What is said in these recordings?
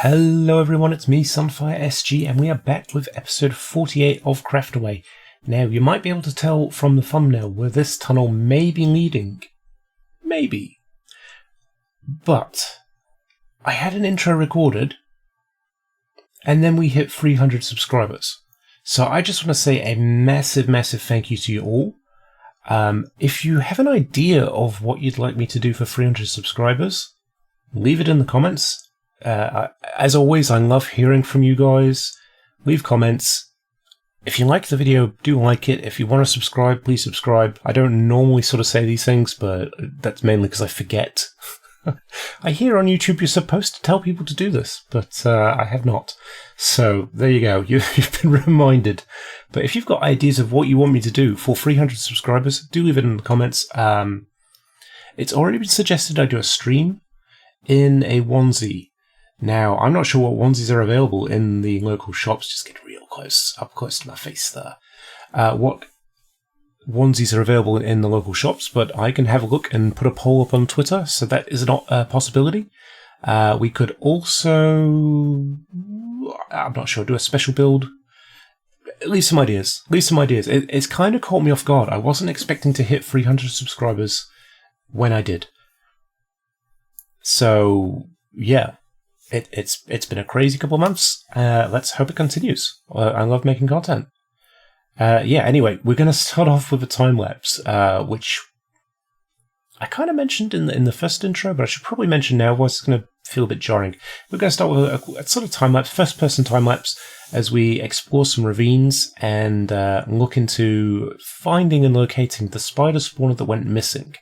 Hello everyone, it's me, Sunfire SG, and we are back with episode 48 of Craftaway. Now, you might be able to tell from the thumbnail where this tunnel may be leading. Maybe. But I had an intro recorded, and then we hit 300 subscribers. So I just want to say a massive thank you to you all. If you have an idea of what you'd like me to do for 300 subscribers, leave it in the comments. As always, I love hearing from you guys. Leave comments. If you like the video, do like it. If you want to subscribe, please subscribe. I don't normally sort of say these things, but that's mainly because I forget. I hear on YouTube you're supposed to tell people to do this, but I have not. So there you go. You've been reminded. But if you've got ideas of what you want me to do for 300 subscribers, do leave it in the comments. It's already been suggested I do a stream in a onesie. Now, I'm not sure what onesies are available in the local shops. Just get real close, up close to my face there. What onesies are available in the local shops, but I can have a look and put a poll up on Twitter, so that is not a possibility. We could also, I'm not sure, do a special build. Leave some ideas. It's kind of caught me off guard. I wasn't expecting to hit 300 subscribers when I did. So, yeah. It's been a crazy couple of months. Let's hope it continues. I love making content. Anyway, we're going to start off with a time-lapse, which I kind of mentioned in the first intro, but I should probably mention now, otherwise it's going to feel a bit jarring. We're going to start with a sort of time-lapse, first-person time-lapse, as we explore some ravines and look into finding and locating the spider spawner that went missing.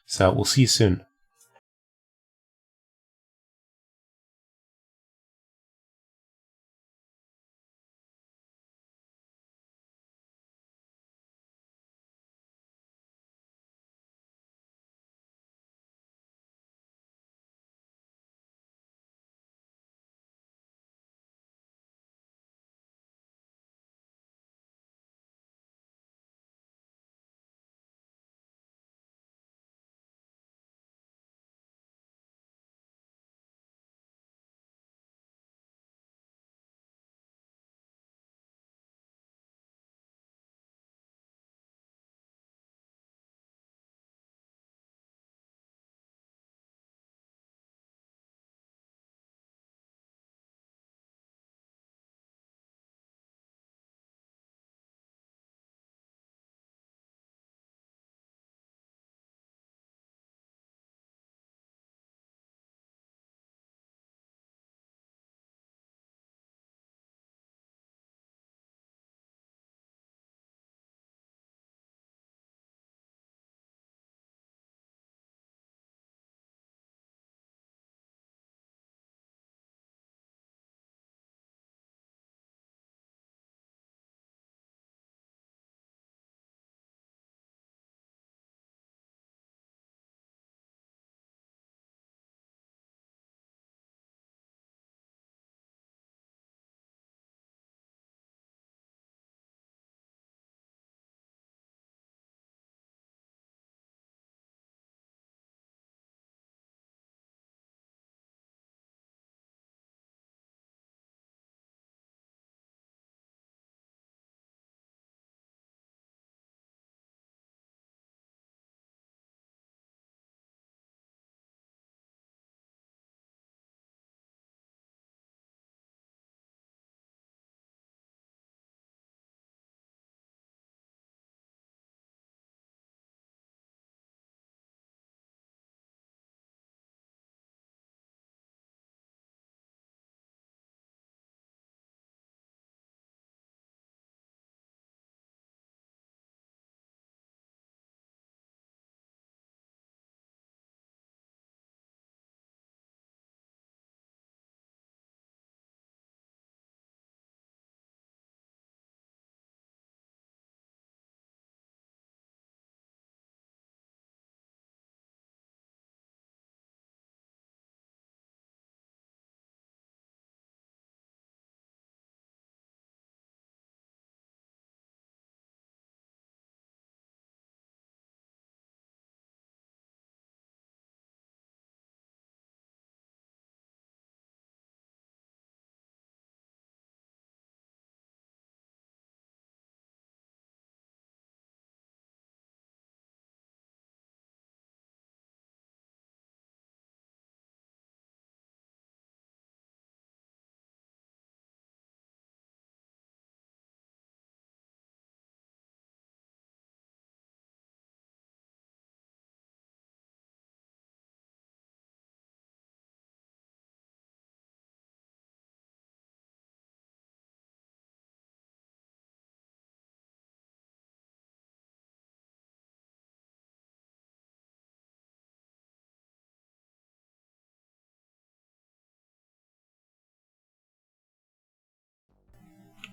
So we'll see you soon.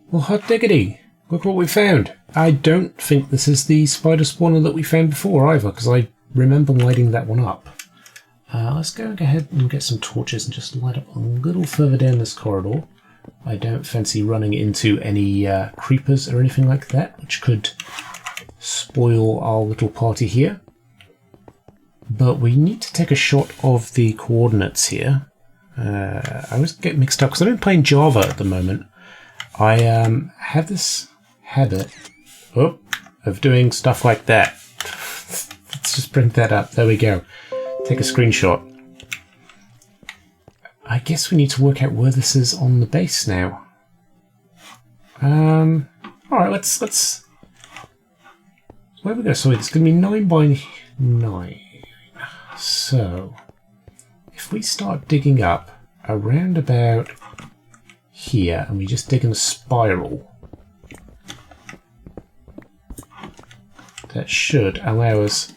Well, hot diggity! Look what we found! I don't think this is the spider spawner that we found before either, because I remember lighting that one up. Let's go ahead and get some torches and just light up a little further down this corridor. I don't fancy running into any creepers or anything like that, which could spoil our little party here. But we need to take a shot of the coordinates here. I always get mixed up because I've been playing Java at the moment. I have this habit of doing stuff like that. Let's just bring that up. There we go. Take a screenshot. I guess we need to work out where this is on the base now. Alright, let's... Where we go? So it's going to be 9 by 9. So, if we start digging up around about here, and we just dig in a spiral, that should allow us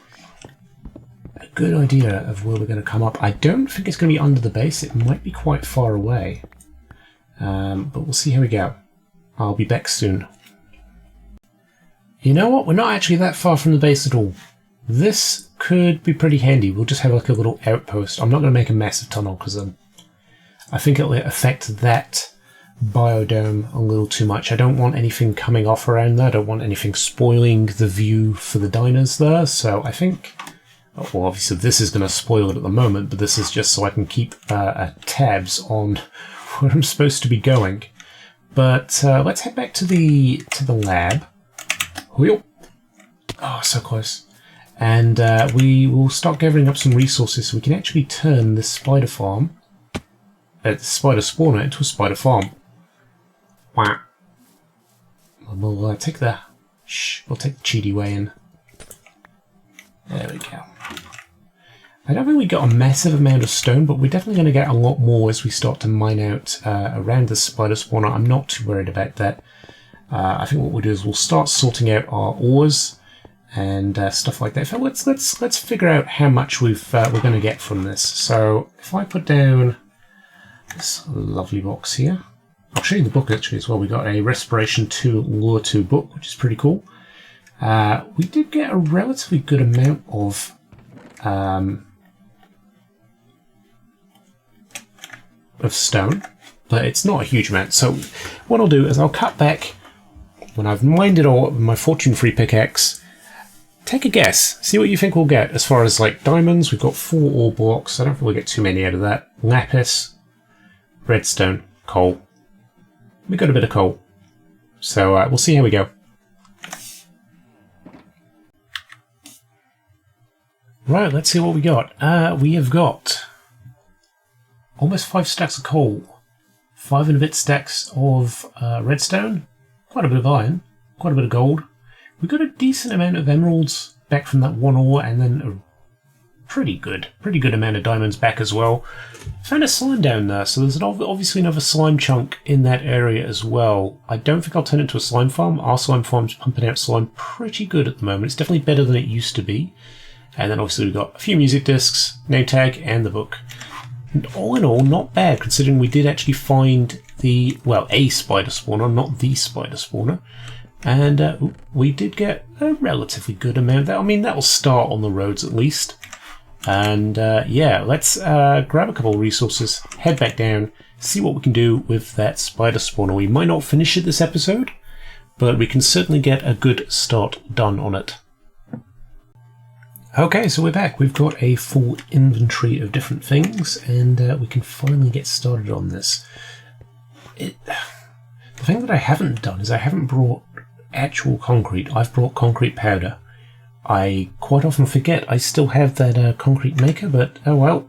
a good idea of where we're going to come up. I don't think it's going to be under the base. It might be quite far away. But we'll see how we go. I'll be back soon. You know what? We're not actually that far from the base at all. This could be pretty handy. We'll just have like a little outpost. I'm not going to make a massive tunnel because I think it'll affect that biodome a little too much. I don't want anything coming off around there. I don't want anything spoiling the view for the diners there. So I think, well, obviously this is going to spoil it at the moment, but this is just so I can keep tabs on where I'm supposed to be going. But let's head back to the lab. Oh, so close. And we will start gathering up some resources so we can actually turn this spider farm, spider spawner, into a spider farm. Wow. We'll take the cheaty way in. There we go. I don't think we got a massive amount of stone, but we're definitely going to get a lot more as we start to mine out around the spider spawner. I'm not too worried about that. I think what we'll do is we'll start sorting out our ores and stuff like that. So let's figure out how much we're going to get from this. So if I put down this lovely box here, I'll show you the book actually as well. We got a Respiration 2 Lure 2 book, which is pretty cool. We did get a relatively good amount of stone, but it's not a huge amount. So what I'll do is I'll cut back when I've mined it all with my fortune-free pickaxe. Take a guess. See what you think we'll get as far as like diamonds. We've got 4 ore blocks. I don't think we'll get too many out of that. Lapis, redstone, coal. We got a bit of coal. So we'll see how we go. Right, let's see what we got. We have got almost 5 stacks of coal, 5 and a bit stacks of redstone, quite a bit of iron, quite a bit of gold. We got a decent amount of emeralds back from that 1 ore, and then a pretty good amount of diamonds back as well. Found a slime down there, so there's obviously another slime chunk in that area as well. I don't think I'll turn it into a slime farm. Our slime farm's pumping out slime pretty good at the moment. It's definitely better than it used to be. And then obviously we've got a few music discs, name tag, and the book. And all in all, not bad, considering we did actually find a spider spawner, not the spider spawner. And we did get a relatively good amount. I mean, that will start on the roads at least. And yeah, let's grab a couple of resources, head back down, see what we can do with that spider spawner. We might not finish it this episode, but we can certainly get a good start done on it. Okay, so we're back. We've got a full inventory of different things, and we can finally get started on this. The thing that I haven't done is I haven't brought actual concrete. I've brought concrete powder. I quite often forget I still have that concrete maker, but oh well,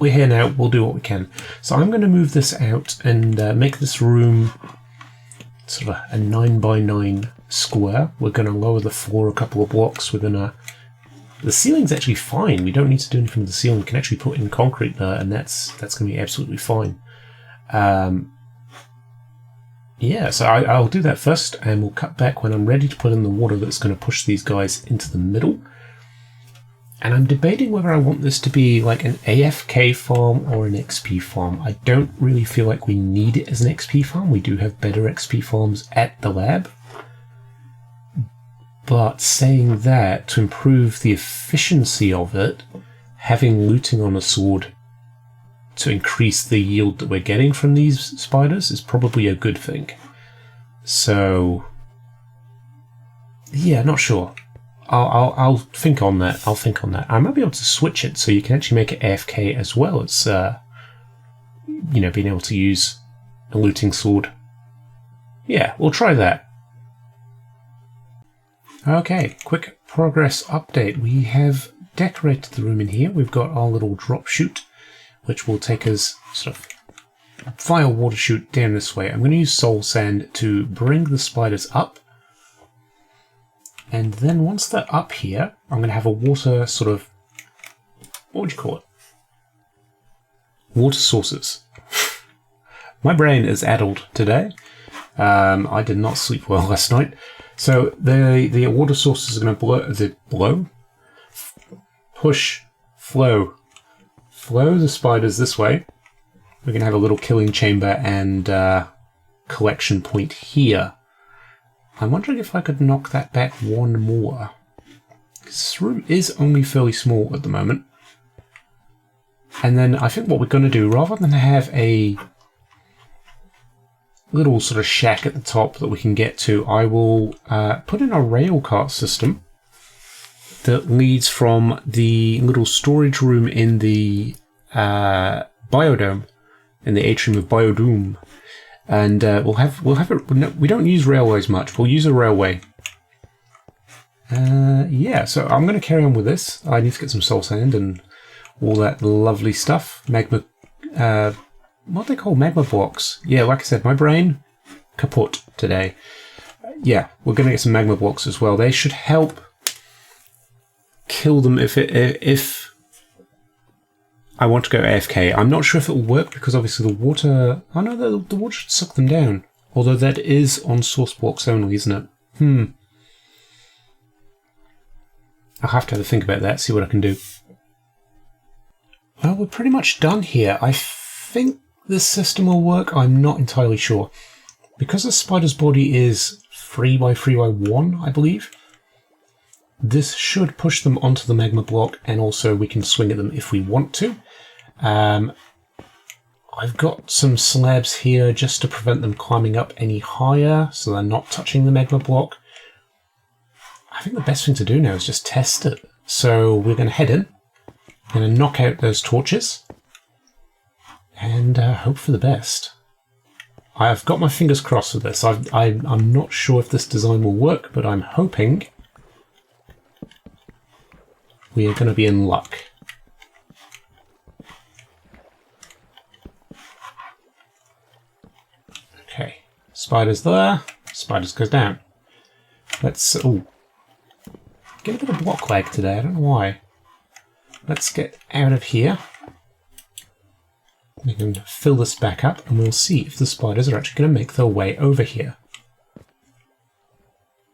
we're here now. We'll do what we can. So I'm going to move this out and make this room sort of a 9 by 9 square. We're going to lower the floor a couple of blocks. The ceiling's actually fine. We don't need to do anything with the ceiling. We can actually put in concrete there, and that's going to be absolutely fine. Yeah, so I'll do that first, and we'll cut back when I'm ready to put in the water that's going to push these guys into the middle. And I'm debating whether I want this to be like an AFK farm or an XP farm. I don't really feel like we need it as an XP farm. We do have better XP farms at the lab. But saying that, to improve the efficiency of it, having looting on a sword to increase the yield that we're getting from these spiders is probably a good thing. So, yeah, not sure. I'll think on that. I'll think on that. I might be able to switch it so you can actually make it AFK as well as, you know, being able to use a looting sword. Yeah, we'll try that. Okay, quick progress update. We have decorated the room in here. We've got our little drop chute, which will take us sort of via water chute down this way. I'm going to use soul sand to bring the spiders up. And then once they're up here, I'm going to have a water sort of, what would you call it? Water sources. My brain is addled today. I did not sleep well last night. So the water sources are going to flow the spiders this way. We're going to have a little killing chamber and collection point here. I'm wondering if I could knock that back one more. Because this room is only fairly small at the moment. And then I think what we're going to do, rather than have a little sort of shack at the top that we can get to, I will put in a rail cart system that leads from the little storage room in the biodome, in the atrium of Biodoom. And we'll have it. No, we don't use railways much. We'll use a railway. Yeah. So I'm going to carry on with this. I need to get some soul sand and all that lovely stuff. Magma. What they call magma blocks? Yeah. Like I said, my brain kaput today. Yeah. We're going to get some magma blocks as well. They should help kill them if I want to go AFK. I'm not sure if it will work because obviously the water... Oh no, the water should suck them down. Although that is on source blocks only, isn't it? I'll have to have a think about that, see what I can do. Well, we're pretty much done here. I think this system will work. I'm not entirely sure. Because the spider's body is 3x3x1, I believe, this should push them onto the magma block, and also we can swing at them if we want to. I've got some slabs here just to prevent them climbing up any higher, so they're not touching the magma block. I think the best thing to do now is just test it. So we're going to head in, going to knock out those torches, and hope for the best. I've got my fingers crossed with this. I'm not sure if this design will work, but I'm hoping we are going to be in luck. Okay, spiders there. Spiders goes down. Let's... Oh, get a bit of block lag today. I don't know why. Let's get out of here. We can fill this back up, and we'll see if the spiders are actually going to make their way over here.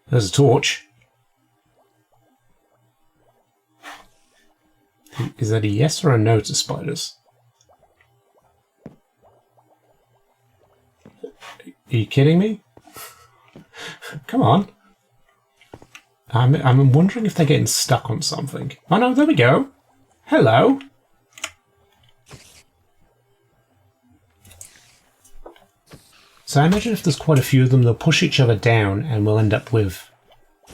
There's a torch. Is that a yes or a no to spiders? Are you kidding me? Come on. I'm wondering if they're getting stuck on something. Oh no, there we go. Hello. So I imagine if there's quite a few of them, they'll push each other down and we'll end up with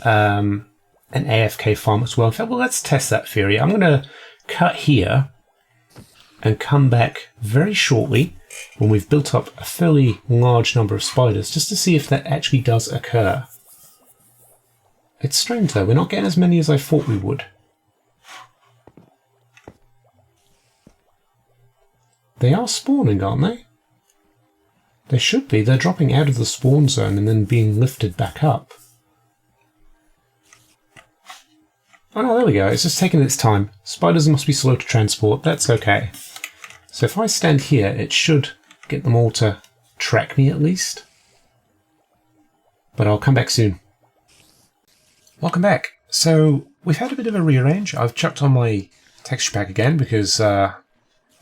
an AFK farm as well. In fact, well, let's test that theory. I'm going to cut here and come back very shortly when we've built up a fairly large number of spiders, just to see if that actually does occur. It's strange though, we're not getting as many as I thought we would. They are spawning, aren't they? They should be. They're dropping out of the spawn zone and then being lifted back up. Oh no, there we go. It's just taking its time. Spiders must be slow to transport. That's okay. So if I stand here, it should get them all to track me at least. But I'll come back soon. Welcome back. So we've had a bit of a rearrange. I've chucked on my texture pack again because I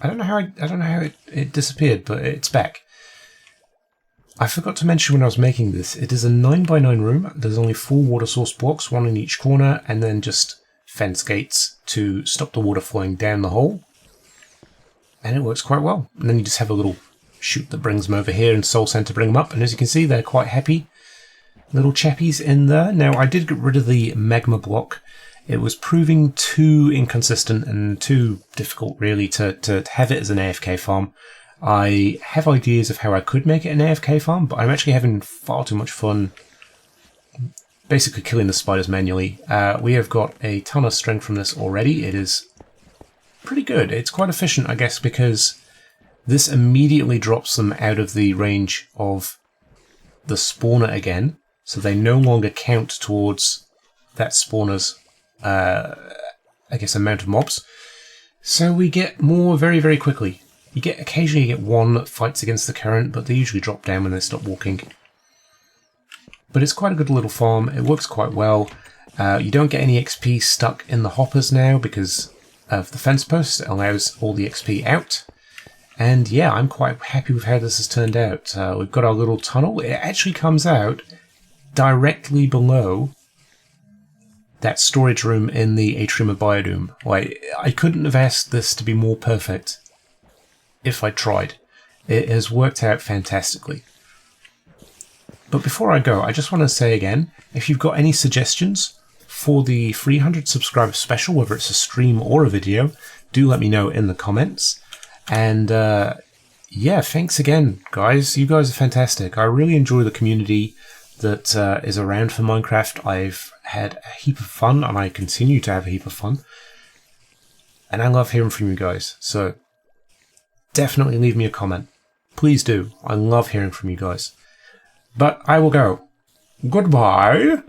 don't know how it disappeared, but it's back. I forgot to mention when I was making this, it is a 9x9 room. There's only 4 water source blocks, 1 in each corner, and then just fence gates to stop the water flowing down the hole. And it works quite well. And then you just have a little chute that brings them over here and soul sand to bring them up. And as you can see, they're quite happy little chappies in there. Now, I did get rid of the magma block. It was proving too inconsistent and too difficult, really, to have it as an AFK farm. I have ideas of how I could make it an AFK farm, but I'm actually having far too much fun basically killing the spiders manually. We have got a ton of strength from this already. It is pretty good. It's quite efficient, I guess, because this immediately drops them out of the range of the spawner again, so they no longer count towards that spawner's, I guess, amount of mobs. So we get more very, very quickly. Occasionally you get one that fights against the current, but they usually drop down when they stop walking. But it's quite a good little farm. It works quite well. You don't get any XP stuck in the hoppers now because of the fence post. It allows all the XP out. And yeah, I'm quite happy with how this has turned out. We've got our little tunnel. It actually comes out directly below that storage room in the Atrium of Biodoom. Like, I couldn't have asked this to be more perfect if I tried. It has worked out fantastically. But before I go, I just want to say again, if you've got any suggestions for the 300 subscriber special, whether it's a stream or a video, do let me know in the comments. And yeah, thanks again, guys. You guys are fantastic. I really enjoy the community that is around for Minecraft. I've had a heap of fun, and I continue to have a heap of fun. And I love hearing from you guys. So definitely leave me a comment. Please do. I love hearing from you guys. But I will go. Goodbye.